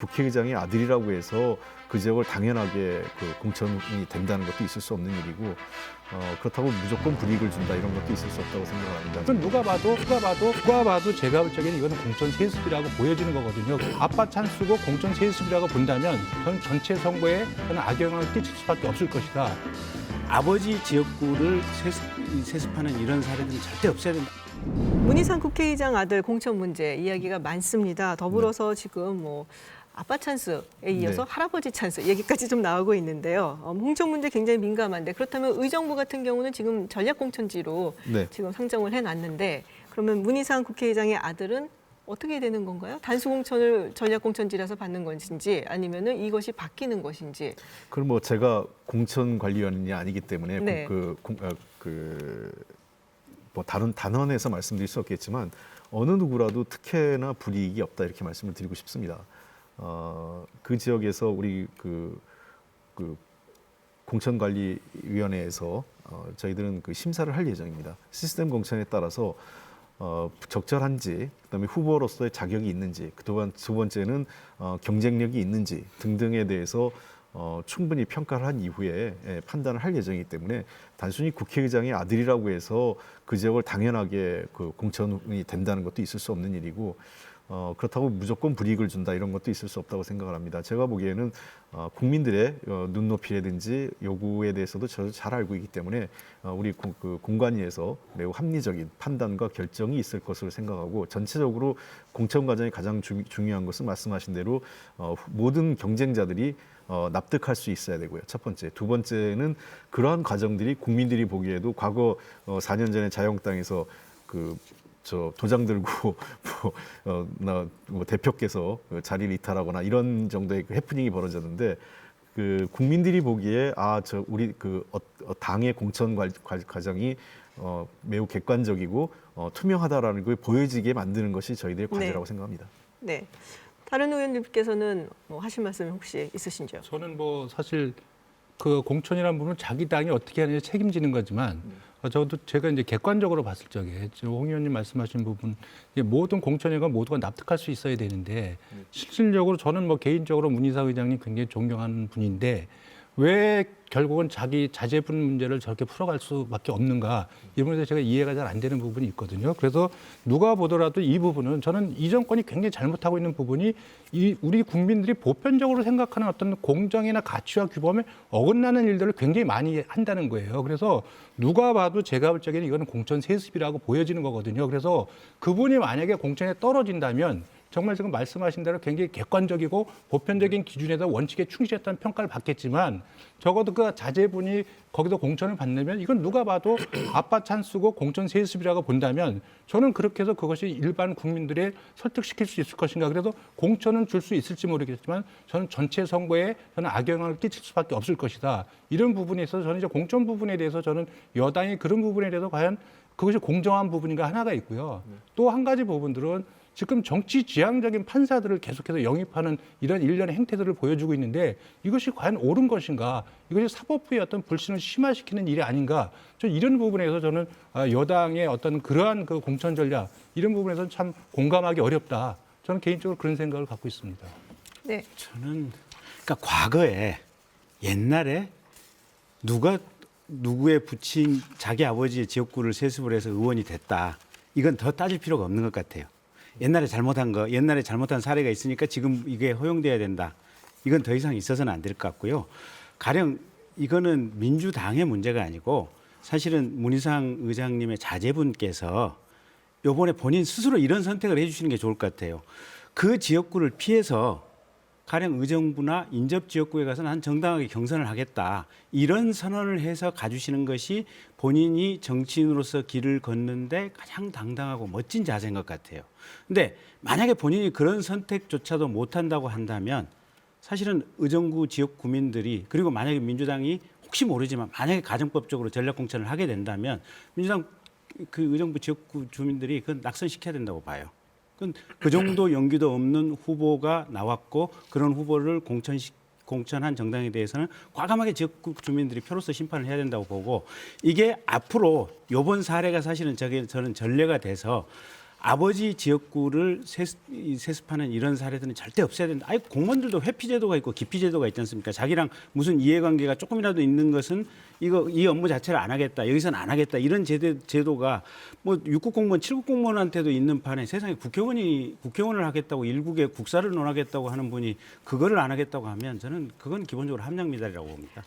국회의장의 아들이라고 해서 그 지역을 당연하게 공천이 된다는 것도 있을 수 없는 일이고 그렇다고 무조건 불이익을 준다 이런 것도 있을 수 없다고 생각합니다. 그건 누가 봐도 제가 볼 적에는 이거는 공천 세습이라고 보여지는 거거든요. 아빠 찬스고 공천 세습이라고 본다면 전 전체 선거에 저는 악영향을 끼칠 수밖에 없을 것이다. 아버지 지역구를 세습하는 이런 사례는 절대 없어야 된다. 문희상 국회의장 아들 공천 문제 이야기가 많습니다. 더불어서 지금 아빠 찬스에 이어서 네. 할아버지 찬스 얘기까지 좀 나오고 있는데요. 공천 문제 굉장히 민감한데 그렇다면 의정부 같은 경우는 지금 전략공천지로 네. 지금 상정을 해놨는데 그러면 문희상 국회의장의 아들은 어떻게 되는 건가요? 단수공천을 전략공천지라서 받는 것인지 아니면은 이것이 바뀌는 것인지. 그럼 제가 공천관리위원이 아니기 때문에 네. 다른 단언해서 말씀드릴 수 없겠지만 어느 누구라도 특혜나 불이익이 없다 이렇게 말씀을 드리고 싶습니다. 그 지역에서 우리 공천관리위원회에서 저희들은 심사를 할 예정입니다. 시스템 공천에 따라서 적절한지, 그다음에 후보로서의 자격이 있는지, 두 번째는 경쟁력이 있는지 등등에 대해서 충분히 평가를 한 이후에 판단을 할 예정이기 때문에 단순히 국회의장의 아들이라고 해서 그 지역을 당연하게 공천이 된다는 것도 있을 수 없는 일이고 그렇다고 무조건 불이익을 준다 이런 것도 있을 수 없다고 생각을 합니다. 제가 보기에는 국민들의 눈높이라든지 요구에 대해서도 저도 잘 알고 있기 때문에 우리 공관위에서 매우 합리적인 판단과 결정이 있을 것으로 생각하고 전체적으로 공천 과정이 가장 중요한 것은 말씀하신 대로 모든 경쟁자들이 납득할 수 있어야 되고요. 첫 번째. 두 번째는 그러한 과정들이 국민들이 보기에도 과거 4년 전에 자유한국당에서 도장 들고 대표께서 자리를 이탈하거나 이런 정도의 해프닝이 벌어졌는데 국민들이 보기에 우리 당의 공천 과정이 매우 객관적이고 투명하다라는 걸 보여지게 만드는 것이 저희들의 과제라고 생각합니다. 네. 다른 의원님께서는 하실 말씀 혹시 있으신지요? 저는 사실 그 공천이라는 부분은 자기 당이 어떻게 하느냐 책임지는 거지만 저도 제가 이제 객관적으로 봤을 적에 홍 의원님 말씀하신 부분 모든 공천인가 모두가 납득할 수 있어야 되는데 실질적으로 저는 개인적으로 문희상 의장님 굉장히 존경하는 분인데 왜 결국은 자기 자제분 문제를 저렇게 풀어갈 수밖에 없는가 이 부분에서 제가 이해가 잘 안 되는 부분이 있거든요. 그래서 누가 보더라도 이 부분은 저는 이 정권이 굉장히 잘못하고 있는 부분이 우리 국민들이 보편적으로 생각하는 어떤 공정이나 가치와 규범에 어긋나는 일들을 굉장히 많이 한다는 거예요. 그래서 누가 봐도 제가 볼 적에는 이거는 공천 세습이라고 보여지는 거거든요. 그래서 그분이 만약에 공천에 떨어진다면 정말 지금 말씀하신 대로 굉장히 객관적이고 보편적인 기준에다 원칙에 충실했다는 평가를 받겠지만 적어도 그 자제분이 거기서 공천을 받으면 이건 누가 봐도 아빠 찬스고 공천 세습이라고 본다면 저는 그렇게 해서 그것이 일반 국민들의 설득시킬 수 있을 것인가. 그래서 공천은 줄 수 있을지 모르겠지만 저는 전체 선거에 저는 악영향을 끼칠 수밖에 없을 것이다. 이런 부분에 있어서 저는 이제 공천 부분에 대해서 저는 여당이 그런 부분에 대해서 과연 그것이 공정한 부분인가 하나가 있고요. 또 한 가지 부분들은 지금 정치 지향적인 판사들을 계속해서 영입하는 이런 일련의 행태들을 보여주고 있는데 이것이 과연 옳은 것인가? 이것이 사법부의 어떤 불신을 심화시키는 일이 아닌가? 이런 부분에서 저는 여당의 어떤 그러한 공천 전략 이런 부분에서는 참 공감하기 어렵다. 저는 개인적으로 그런 생각을 갖고 있습니다. 네. 저는 그러니까 과거에 옛날에 누구의 부친 자기 아버지의 지역구를 세습을 해서 의원이 됐다. 이건 더 따질 필요가 없는 것 같아요. 옛날에 잘못한 사례가 있으니까 지금 이게 허용돼야 된다. 이건 더 이상 있어서는 안 될 것 같고요. 가령 이거는 민주당의 문제가 아니고 사실은 문희상 의장님의 자제분께서 이번에 본인 스스로 이런 선택을 해주시는 게 좋을 것 같아요. 그 지역구를 피해서 가령 의정부나 인접 지역구에 가서는 한 정당하게 경선을 하겠다. 이런 선언을 해서 가주시는 것이 본인이 정치인으로서 길을 걷는데 가장 당당하고 멋진 자세인 것 같아요. 근데 만약에 본인이 그런 선택조차도 못한다고 한다면 사실은 의정부 지역 구민들이 그리고 만약에 민주당이 혹시 모르지만 만약에 가정법적으로 전략공천을 하게 된다면 민주당 의정부 지역구 주민들이 그건 낙선시켜야 된다고 봐요. 그 정도 연기도 없는 후보가 나왔고 그런 후보를 공천한 정당에 대해서는 과감하게 지역구 주민들이 표로서 심판을 해야 된다고 보고 이게 앞으로 이번 사례가 사실은 저는 전례가 돼서 아버지 지역구를 세습하는 이런 사례들은 절대 없어야 된다. 아니 공무원들도 회피제도가 있고 기피제도가 있지 않습니까? 자기랑 무슨 이해관계가 조금이라도 있는 것은 이 업무 자체를 안 하겠다. 여기서는 안 하겠다. 이런 제도가 뭐 6급 공무원, 7급 공무원한테도 있는 판에 세상에 국회의원을 하겠다고 일국의 국사를 논하겠다고 하는 분이 그거를 안 하겠다고 하면 저는 그건 기본적으로 함량 미달이라고 봅니다.